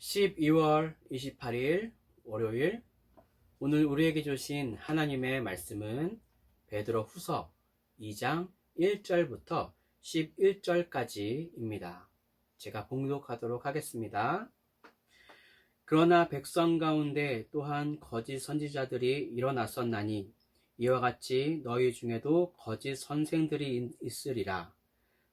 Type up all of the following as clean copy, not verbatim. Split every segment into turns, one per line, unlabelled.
12월 28일 월요일, 오늘 우리에게 주신 하나님의 말씀은 베드로 후서 2장 1절부터 11절까지입니다. 제가 봉독하도록 하겠습니다. 그러나 백성 가운데 또한 거짓 선지자들이 일어났었나니 이와 같이 너희 중에도 거짓 선생들이 있으리라.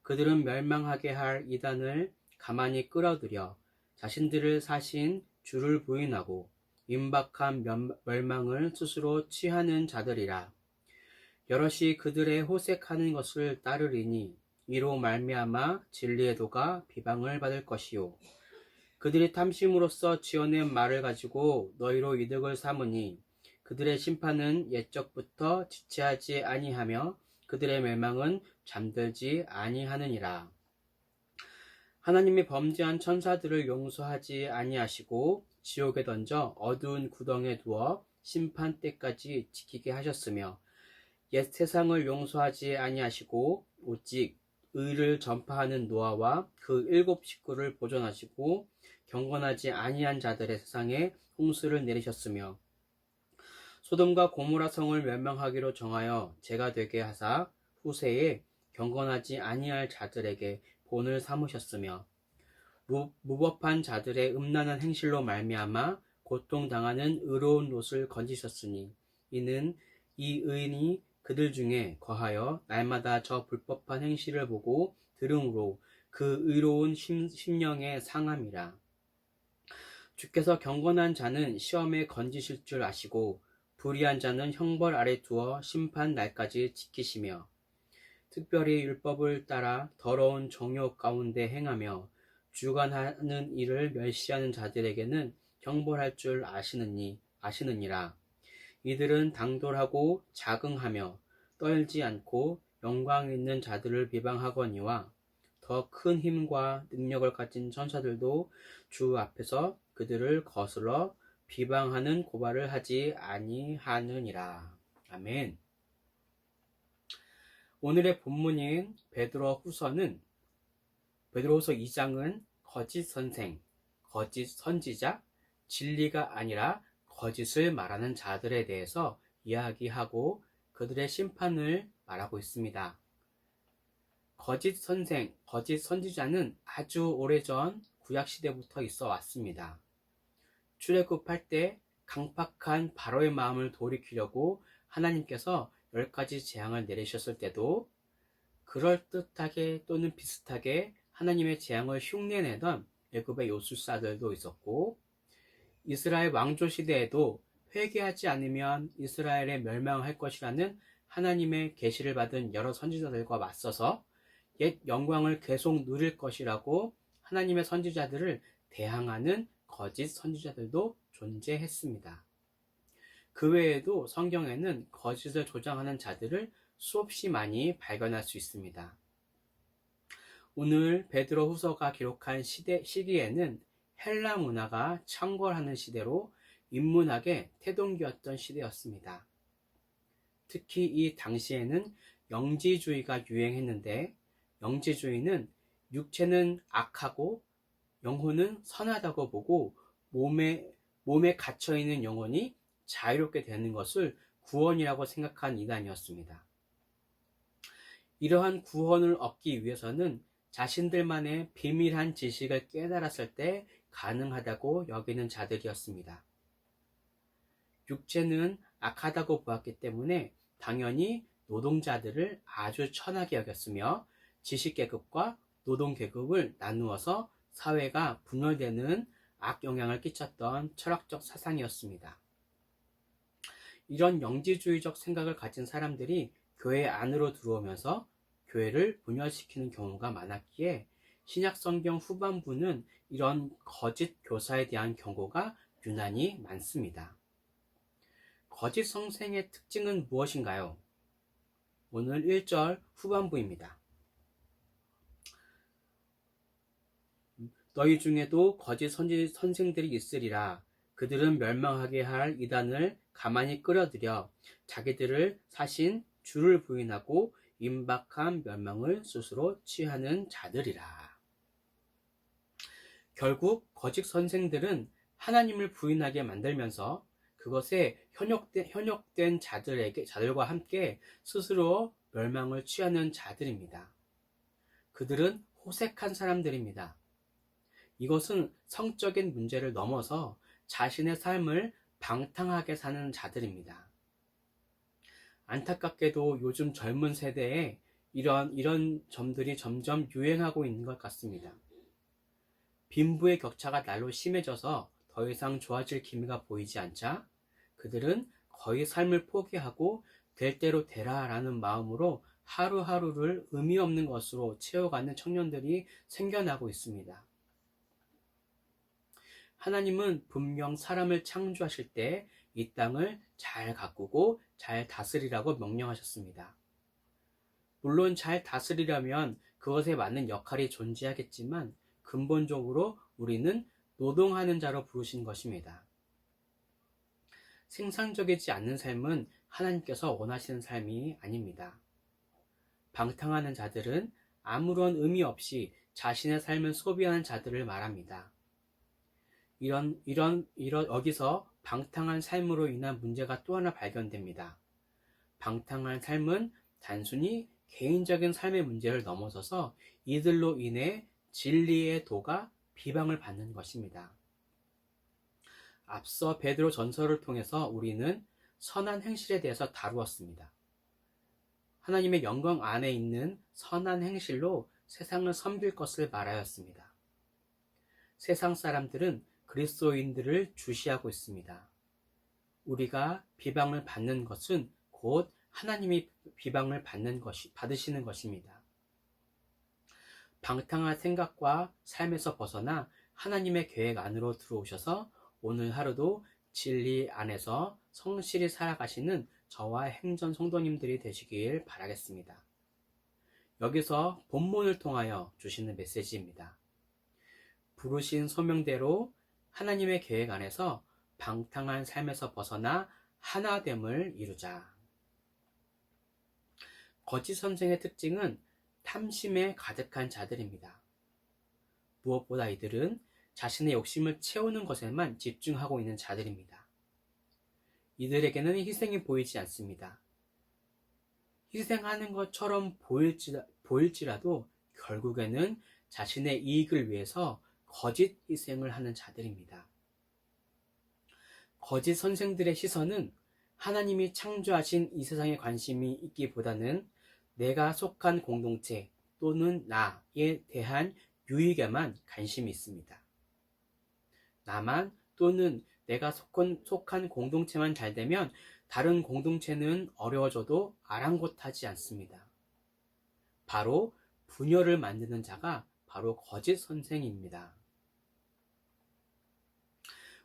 그들은 멸망하게 할 이단을 가만히 끌어들여 자신들을 사신 주를 부인하고 임박한 멸망을 스스로 취하는 자들이라. 여럿이 그들의 호색하는 것을 따르리니 이로 말미암아 진리의 도가 비방을 받을 것이요, 그들이 탐심으로써 지어낸 말을 가지고 너희로 이득을 삼으니 그들의 심판은 옛적부터 지체하지 아니하며 그들의 멸망은 잠들지 아니하느니라. 하나님이 범죄한 천사들을 용서하지 아니하시고 지옥에 던져 어두운 구덩이에 두어 심판 때까지 지키게 하셨으며 옛 세상을 용서하지 아니하시고 오직 의를 전파하는 노아와 그 7 식구를 보존하시고 경건하지 아니한 자들의 세상에 홍수를 내리셨으며 소돔과 고모라 성을 멸망하기로 정하여 재가 되게 하사 후세에 경건하지 아니할 자들에게 본을 삼으셨으며 무법한 자들의 음란한 행실로 말미암아 고통당하는 의로운 롯을 건지셨으니 이는 이 의인이 그들 중에 거하여 날마다 저 불법한 행실을 보고 들음으로 그 의로운 심령의 상함이라. 주께서 경건한 자는 시험에 건지실 줄 아시고 불의한 자는 형벌 아래 두어 심판 날까지 지키시며 특별히 율법을 따라 더러운 정욕 가운데 행하며 주관하는 일을 멸시하는 자들에게는 형벌할 줄 아시느니라. 이들은 당돌하고 자긍하며 떨지 않고 영광 있는 자들을 비방하거니와 더 큰 힘과 능력을 가진 천사들도 주 앞에서 그들을 거슬러 비방하는 고발을 하지 아니하느니라. 아멘. 오늘의 본문인 베드로후서 2장은 거짓 선생, 거짓 선지자, 진리가 아니라 거짓을 말하는 자들에 대해서 이야기하고 그들의 심판을 말하고 있습니다. 거짓 선생, 거짓 선지자는 아주 오래전 구약시대부터 있어 왔습니다. 출애굽할 때 강팍한 바로의 마음을 돌이키려고 하나님께서 10가지 재앙을 내리셨을 때도 그럴듯하게 또는 비슷하게 하나님의 재앙을 흉내내던 애굽의 요술사들도 있었고, 이스라엘 왕조 시대에도 회개하지 않으면 이스라엘에 멸망할 것이라는 하나님의 계시를 받은 여러 선지자들과 맞서서 옛 영광을 계속 누릴 것이라고 하나님의 선지자들을 대항하는 거짓 선지자들도 존재했습니다. 그 외에도 성경에는 거짓을 조장하는 자들을 수없이 많이 발견할 수 있습니다. 오늘 베드로 후서가 기록한 시기에는 헬라 문화가 창궐하는 시대로 인문학의 태동기였던 시대였습니다. 특히 이 당시에는 영지주의가 유행했는데, 영지주의는 육체는 악하고 영혼은 선하다고 보고 몸에 갇혀있는 영혼이 자유롭게 되는 것을 구원이라고 생각한 이단이었습니다. 이러한 구원을 얻기 위해서는 자신들만의 비밀한 지식을 깨달았을 때 가능하다고 여기는 자들이었습니다. 육체는 악하다고 보았기 때문에 당연히 노동자들을 아주 천하게 여겼으며 지식계급과 노동계급을 나누어서 사회가 분열되는 악영향을 끼쳤던 철학적 사상이었습니다. 이런 영지주의적 생각을 가진 사람들이 교회 안으로 들어오면서 교회를 분열시키는 경우가 많았기에 신약성경 후반부는 이런 거짓 교사에 대한 경고가 유난히 많습니다. 거짓 선생의 특징은 무엇인가요? 오늘 1절 후반부입니다. 너희 중에도 거짓 선생들이 있으리라. 그들은 멸망하게 할 이단을 가만히 끌어들여 자기들을 사신 주를 부인하고 임박한 멸망을 스스로 취하는 자들이라. 결국 거짓 선생들은 하나님을 부인하게 만들면서 그것에 현혹된 자들과 함께 스스로 멸망을 취하는 자들입니다. 그들은 호색한 사람들입니다. 이것은 성적인 문제를 넘어서 자신의 삶을 방탕하게 사는 자들입니다. 안타깝게도 요즘 젊은 세대에 이런 점들이 점점 유행하고 있는 것 같습니다. 빈부의 격차가 날로 심해져서 더 이상 좋아질 기미가 보이지 않자 그들은 거의 삶을 포기하고 될 대로 되라라는 마음으로 하루하루를 의미 없는 것으로 채워가는 청년들이 생겨나고 있습니다. 하나님은 분명 사람을 창조하실 때 이 땅을 잘 가꾸고 잘 다스리라고 명령하셨습니다. 물론 잘 다스리려면 그것에 맞는 역할이 존재하겠지만 근본적으로 우리는 노동하는 자로 부르신 것입니다. 생산적이지 않는 삶은 하나님께서 원하시는 삶이 아닙니다. 방탕하는 자들은 아무런 의미 없이 자신의 삶을 소비하는 자들을 말합니다. 여기서 방탕한 삶으로 인한 문제가 또 하나 발견됩니다. 방탕한 삶은 단순히 개인적인 삶의 문제를 넘어서서 이들로 인해 진리의 도가 비방을 받는 것입니다. 앞서 베드로 전서를 통해서 우리는 선한 행실에 대해서 다루었습니다. 하나님의 영광 안에 있는 선한 행실로 세상을 섬길 것을 말하였습니다. 세상 사람들은 그리스도인들을 주시하고 있습니다. 우리가 비방을 받는 것은 곧 하나님이 비방을 받으시는 것입니다. 방탕한 생각과 삶에서 벗어나 하나님의 계획 안으로 들어오셔서 오늘 하루도 진리 안에서 성실히 살아가시는 저와 행전 성도님들이 되시길 바라겠습니다. 여기서 본문을 통하여 주시는 메시지입니다. 부르신 소명대로 하나님의 계획 안에서 방탕한 삶에서 벗어나 하나됨을 이루자. 거짓 선생의 특징은 탐심에 가득한 자들입니다. 무엇보다 이들은 자신의 욕심을 채우는 것에만 집중하고 있는 자들입니다. 이들에게는 희생이 보이지 않습니다. 희생하는 것처럼 보일지라도 결국에는 자신의 이익을 위해서 거짓 희생을 하는 자들입니다. 거짓 선생들의 시선은 하나님이 창조하신 이 세상에 관심이 있기보다는 내가 속한 공동체 또는 나에 대한 유익에만 관심이 있습니다. 나만 또는 내가 속한 공동체만 잘 되면 다른 공동체는 어려워져도 아랑곳하지 않습니다. 바로 분열을 만드는 자가 바로 거짓 선생입니다.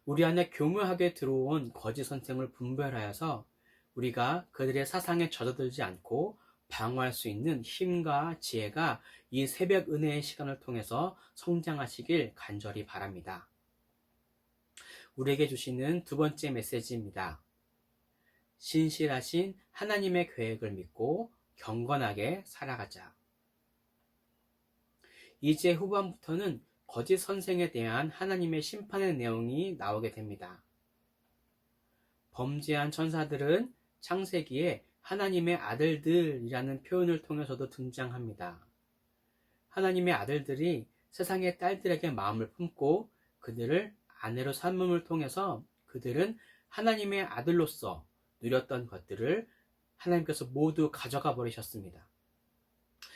우리 안에 교묘하게 들어온 거짓 선생을 분별하여서 우리가 그들의 사상에 젖어들지 않고 방어할 수 있는 힘과 지혜가 이 새벽 은혜의 시간을 통해서 성장하시길 간절히 바랍니다. 우리에게 주시는 두 번째 메시지입니다. 신실하신 하나님의 계획을 믿고 경건하게 살아가자. 이제 후반부터는 거짓 선생에 대한 하나님의 심판의 내용이 나오게 됩니다. 범죄한 천사들은 창세기에 하나님의 아들들이라는 표현을 통해서도 등장합니다. 하나님의 아들들이 세상의 딸들에게 마음을 품고 그들을 아내로 삼음을 통해서 그들은 하나님의 아들로서 누렸던 것들을 하나님께서 모두 가져가 버리셨습니다.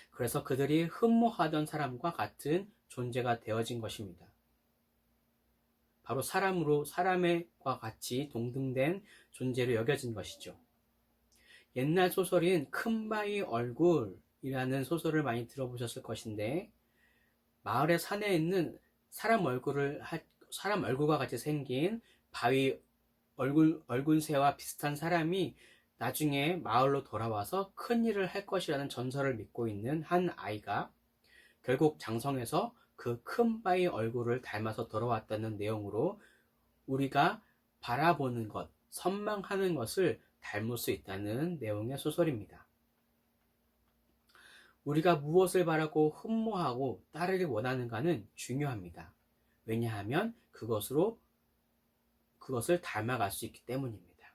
그래서 그들이 흠모하던 사람과 같은 존재가 되어진 것입니다. 바로 사람과 같이 동등된 존재로 여겨진 것이죠. 옛날 소설인 큰바위 얼굴이라는 소설을 많이 들어보셨을 것인데 마을의 산에 있는 사람 얼굴과 같이 생긴 바위 얼굴새와 비슷한 사람이 나중에 마을로 돌아와서 큰 일을 할 것이라는 전설을 믿고 있는 한 아이가 결국 장성해서 그 큰 바위 얼굴을 닮아서 돌아왔다는 내용으로 우리가 바라보는 것, 선망하는 것을 닮을 수 있다는 내용의 소설입니다. 우리가 무엇을 바라고 흠모하고 따르길 원하는가는 중요합니다. 왜냐하면 그것을 닮아갈 수 있기 때문입니다.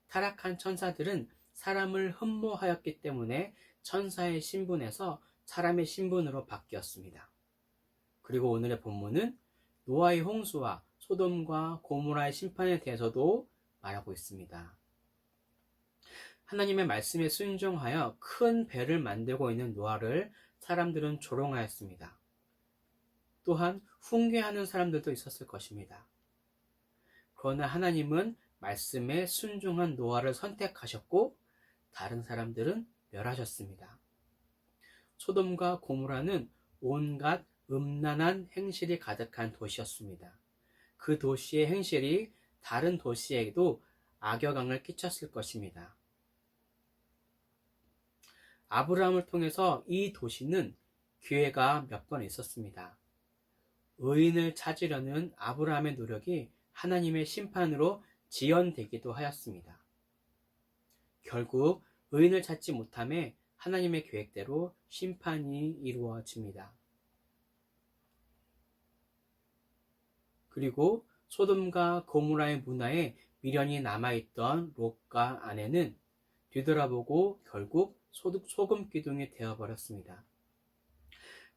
타락한 천사들은 사람을 흠모하였기 때문에 천사의 신분에서 사람의 신분으로 바뀌었습니다. 그리고 오늘의 본문은 노아의 홍수와 소돔과 고모라의 심판에 대해서도 말하고 있습니다. 하나님의 말씀에 순종하여 큰 배를 만들고 있는 노아를 사람들은 조롱하였습니다. 또한 훈계하는 사람들도 있었을 것입니다. 그러나 하나님은 말씀에 순종한 노아를 선택하셨고 다른 사람들은 멸하셨습니다. 소돔과 고모라는 온갖 음란한 행실이 가득한 도시였습니다. 그 도시의 행실이 다른 도시에게도 악영향을 끼쳤을 것입니다. 아브라함을 통해서 이 도시는 기회가 몇 번 있었습니다. 의인을 찾으려는 아브라함의 노력이 하나님의 심판으로 지연되기도 하였습니다. 결국 의인을 찾지 못함에 하나님의 계획대로 심판이 이루어집니다. 그리고 소돔과 고모라의 문화에 미련이 남아있던 롯과 아내는 뒤돌아보고 결국 소금 기둥이 되어버렸습니다.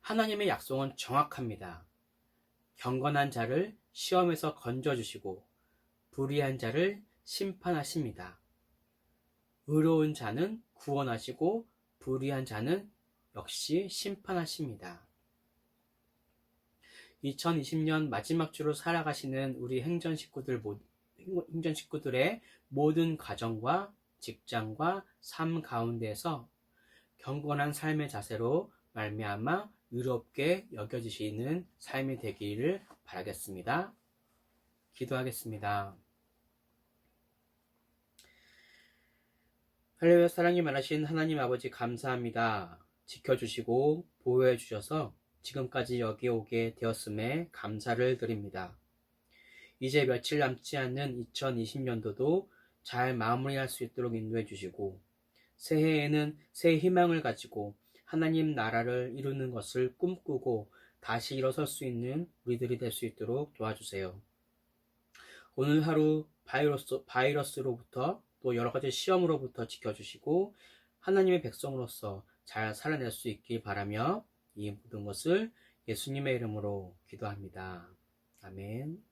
하나님의 약속은 정확합니다. 경건한 자를 시험에서 건져주시고 불의한 자를 심판하십니다. 의로운 자는 구원하시고 불의한 자는 역시 심판하십니다. 2020년 마지막 주로 살아가시는 우리 행전 식구들의 모든 가정과 직장과 삶 가운데에서 경건한 삶의 자세로 말미암아 의롭게 여겨지시는 삶이 되기를 바라겠습니다. 기도하겠습니다. 할렐루야. 사랑이 많으신 하나님 아버지 감사합니다. 지켜주시고 보호해 주셔서 지금까지 여기 오게 되었음에 감사를 드립니다. 이제 며칠 남지 않는 2020년도도 잘 마무리할 수 있도록 인도해 주시고 새해에는 새 희망을 가지고 하나님 나라를 이루는 것을 꿈꾸고 다시 일어설 수 있는 우리들이 될 수 있도록 도와주세요. 오늘 하루 바이러스로부터 또 여러 가지 시험으로부터 지켜주시고 하나님의 백성으로서 잘 살아낼 수 있길 바라며 이 모든 것을 예수님의 이름으로 기도합니다. 아멘.